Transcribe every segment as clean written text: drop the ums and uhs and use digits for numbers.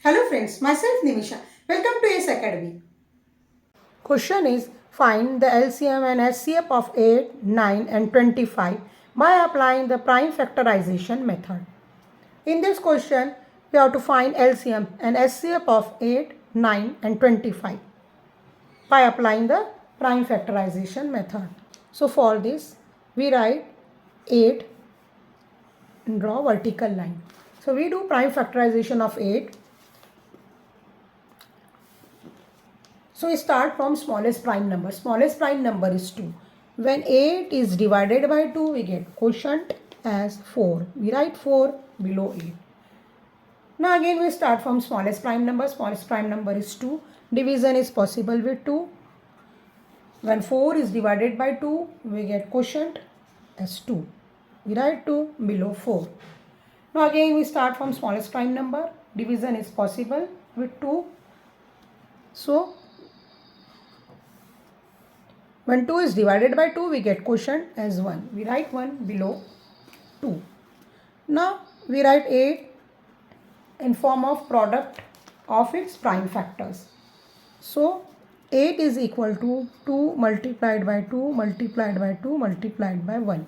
Hello friends, myself Nimisha. Welcome to ACE Academy. Question is find the LCM and HCF of 8, 9 and 25 by applying the prime factorization method. In this question, we have to find LCM and HCF of 8, 9 and 25 by applying the prime factorization method. So for this, we write 8 and draw vertical line. So we do prime factorization of 8. So we start from smallest prime number. Smallest prime number is 2. When 8 is divided by 2, we get quotient as 4. We write 4 below 8. Now again we start from smallest prime number. Smallest prime number is 2. Division is possible with 2. When 4 is divided by 2, we get quotient as 2. We write 2 below 4. Now again we start from smallest prime number. Division is possible with 2. So when 2 is divided by 2, we get quotient as 1. We write 1 below 2. Now we write 8 in form of product of its prime factors. So 8 is equal to 2 multiplied by 2 multiplied by 2 multiplied by 1.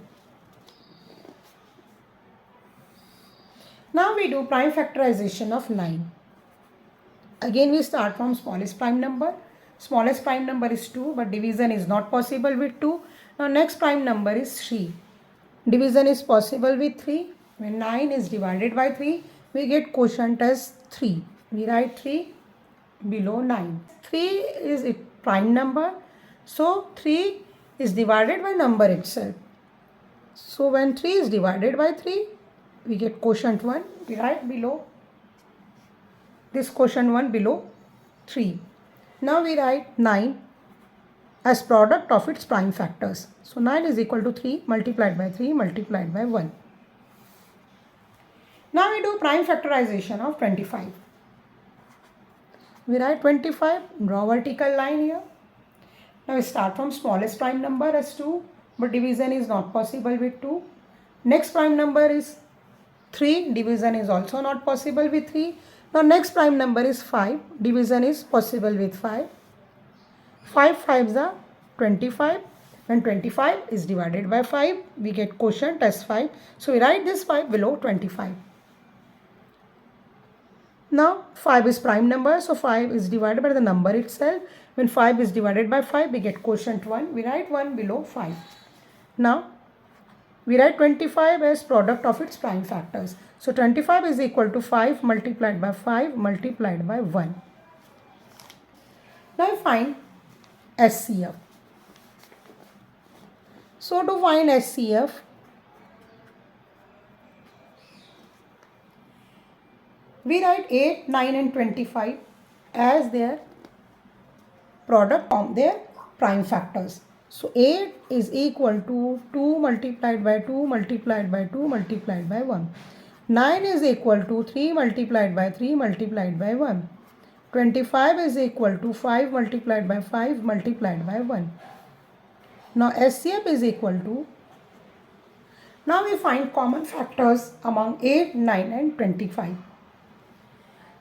Now we do prime factorization of 9. Again we start from smallest prime number. Smallest prime number is 2, but division is not possible with 2. Now next prime number is 3. Division is possible with 3. When 9 is divided by 3, we get quotient as 3. We write 3 below 9. 3 is a prime number. So 3 is divided by number itself. So when 3 is divided by 3, we get quotient 1. We write below this quotient 1 below 3. Now we write 9 as product of its prime factors. So 9 is equal to 3 multiplied by 3 multiplied by 1. Now we do prime factorization of 25. We write 25, draw vertical line here. Now we start from smallest prime number as 2, but division is not possible with 2. Next prime number is 3, division is also not possible with 3. Now next prime number is 5, division is possible with 5. 5 5s are 25. When 25 is divided by 5, we get quotient as 5. So we write this 5 below 25. Now 5 is prime number, so 5 is divided by the number itself. When 5 is divided by 5, we get quotient 1. We write 1 below 5. Now we write 25 as product of its prime factors. So 25 is equal to 5 multiplied by 5 multiplied by 1. Now find SCF. So to find SCF, we write 8, 9 and 25 as their product of their prime factors. So 8 is equal to 2 multiplied by 2 multiplied by 2 multiplied by 1. 9 is equal to 3 multiplied by 3 multiplied by 1. 25 is equal to 5 multiplied by 5 multiplied by 1. Now SCF is equal to, now we find common factors among 8, 9 and 25.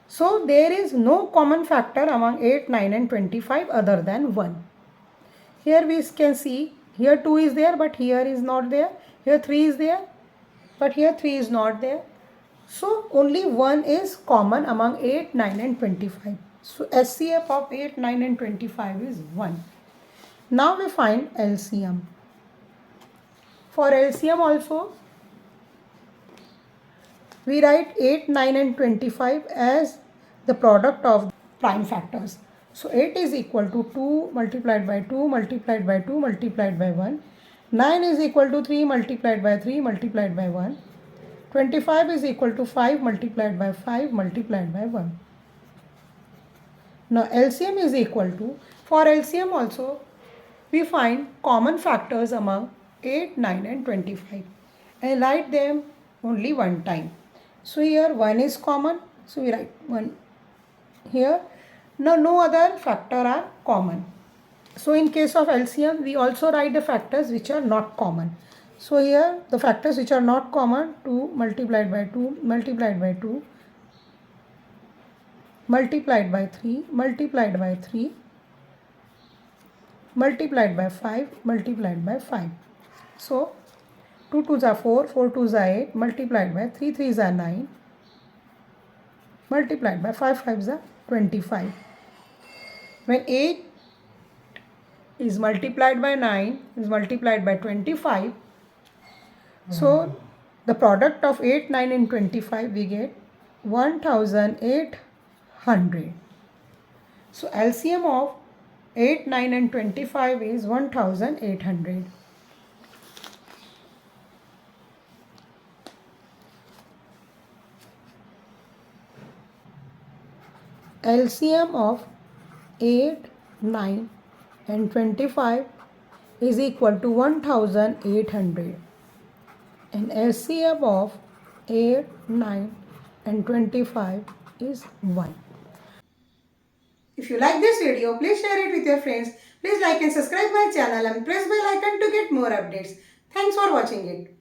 So there is no common factor among 8, 9 and 25 other than 1. Here we can see, here 2 is there but here is not there. Here 3 is there but here 3 is not there. So only 1 is common among 8, 9 and 25. So SCF of 8, 9 and 25 is 1. Now we find LCM. For LCM also, we write 8, 9 and 25 as the product of prime factors. So 8 is equal to 2 multiplied by 2 multiplied by 2 multiplied by 1. 9 is equal to 3 multiplied by 3 multiplied by 1. 25 is equal to 5 multiplied by 5 multiplied by 1. Now LCM is equal to, for LCM also, we find common factors among 8, 9 and 25 and write them only one time. So here 1 is common, so we write 1 here. Now no other factor are common. So in case of LCM, we also write the factors which are not common. So here the factors which are not common, 2 multiplied by 2 multiplied by 2 multiplied by 3, multiplied by 3, multiplied by 5, multiplied by 5. So 2 2s are 4, 4 2s are 8, multiplied by 3 3s are 9, multiplied by 5 5s are 25. When 8 is multiplied by 9 is multiplied by 25, so the product of 8, 9 and 25 we get 1800. So LCM of 8, 9 and 25 is 1800. LCM of 8, 9 and 25 is equal to 1800. And LCM of 8, 9 and 25 is 1. If you like this video, please share it with your friends. Please like and subscribe my channel and press bell icon to get more updates. Thanks for watching it.